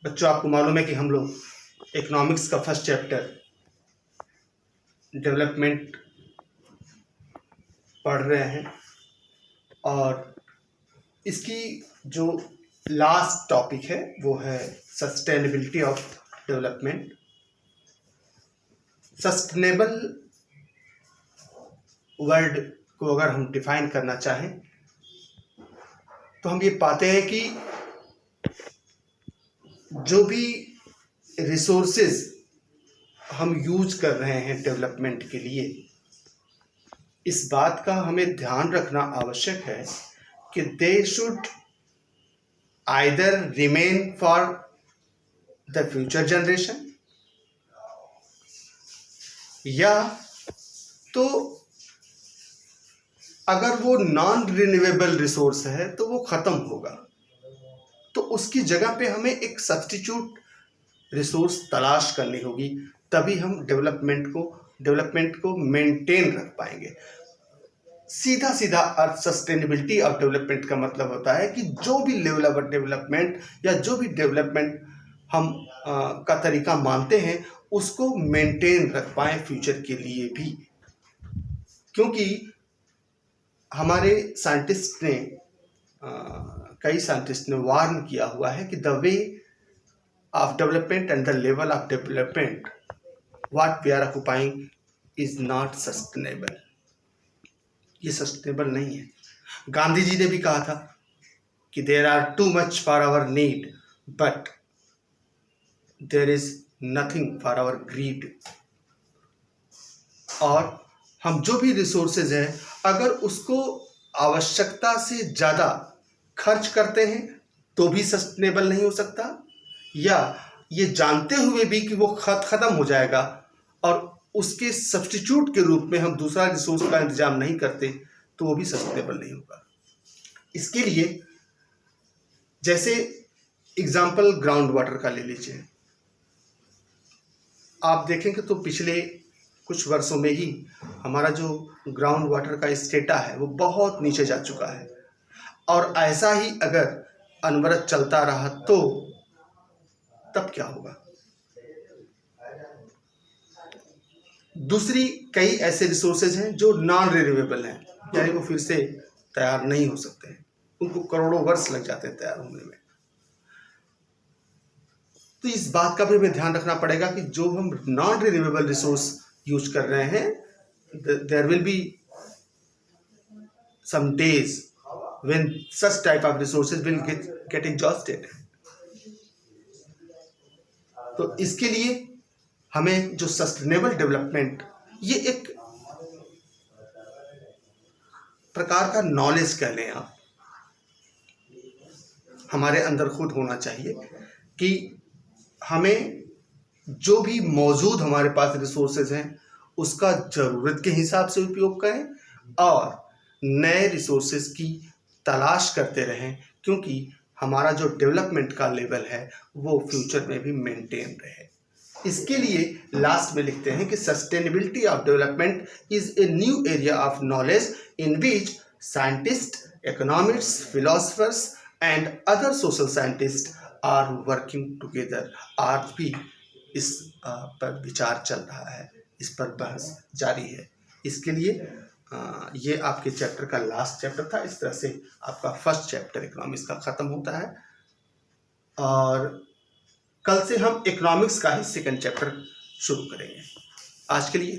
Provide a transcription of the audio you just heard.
बच्चों, आपको मालूम है कि हम लोग इकोनॉमिक्स का फर्स्ट चैप्टर डेवलपमेंट पढ़ रहे हैं और इसकी जो लास्ट टॉपिक है वो है sustainability of development. Sustainable word को अगर हम डिफाइन करना चाहें तो हम ये पाते हैं कि जो भी रिसोर्सेज हम यूज कर रहे हैं डेवलपमेंट के लिए, इस बात का हमें ध्यान रखना आवश्यक है कि they should either remain for the future generation, या तो अगर वो नॉन रिन्यूएबल रिसोर्स है तो वो खत्म होगा, तो उसकी जगह पे हमें एक सब्स्टिट्यूट रिसोर्स तलाश करनी होगी, तभी हम डेवलपमेंट को मेंटेन रख पाएंगे। सीधा सीधा अर्थ सस्टेनेबिलिटी ऑफ डेवलपमेंट का मतलब होता है कि जो भी लेवल ऑफ डेवलपमेंट या जो भी डेवलपमेंट हम का तरीका मानते हैं उसको मेंटेन रख पाएं फ्यूचर के लिए भी। क्योंकि हमारे साइंटिस्ट ने कई साइंटिस्ट ने वार्न किया हुआ है कि the way of development and the level of development what we are occupying is not sustainable. ये सस्टेनेबल नहीं है। गांधी जी ने भी कहा था कि there are too much for our need but there is nothing for our greed. और हम जो भी रिसोर्सेज हैं अगर उसको आवश्यकता से ज़्यादा खर्च करते हैं तो भी सस्टेनेबल नहीं हो सकता, या ये जानते हुए भी कि वो ख़त्म हो जाएगा और उसके सब्स्टिट्यूट के रूप में हम दूसरा रिसोर्स का इंतजाम नहीं करते तो वो भी सस्टेनेबल नहीं होगा। इसके लिए जैसे एग्जाम्पल ग्राउंड वाटर का ले लीजिए। आप देखेंगे तो पिछले कुछ वर्षों में ही हमारा जो ग्राउंड वाटर का स्टेटा है वो बहुत नीचे जा चुका है, और ऐसा ही अगर अनवरत चलता रहा तो तब क्या होगा। दूसरी कई ऐसे रिसोर्सेज हैं जो नॉन रिन्यूएबल हैं, यानी वो फिर से तैयार नहीं हो सकते हैं, उनको करोड़ों वर्ष लग जाते हैं तैयार होने में। तो इस बात का भी हमें ध्यान रखना पड़ेगा कि जो हम नॉन रिन्यूएबल रिसोर्स यूज कर रहे हैं, there will be some days when such type of resources will get exhausted. तो इसके लिए हमें जो सस्टेनेबल डेवलपमेंट, ये एक प्रकार का नॉलेज कह लें आप, हमारे अंदर खुद होना चाहिए कि हमें जो भी मौजूद हमारे पास रिसोर्सेज हैं उसका ज़रूरत के हिसाब से उपयोग करें और नए रिसोर्सेज की तलाश करते रहें, क्योंकि हमारा जो डेवलपमेंट का लेवल है वो फ्यूचर में भी मेंटेन रहे। इसके लिए लास्ट में लिखते हैं कि sustainability of development is a new area of knowledge in which scientist, economists, philosophers and other social scientist are working together. आज भी इस पर विचार चल रहा है, इस पर बहस जारी है। इसके लिए ये आपके चैप्टर का लास्ट चैप्टर था। इस तरह से आपका फर्स्ट चैप्टर इकोनॉमिक्स का ख़त्म होता है और कल से हम इकोनॉमिक्स का ही सेकंड चैप्टर शुरू करेंगे। आज के लिए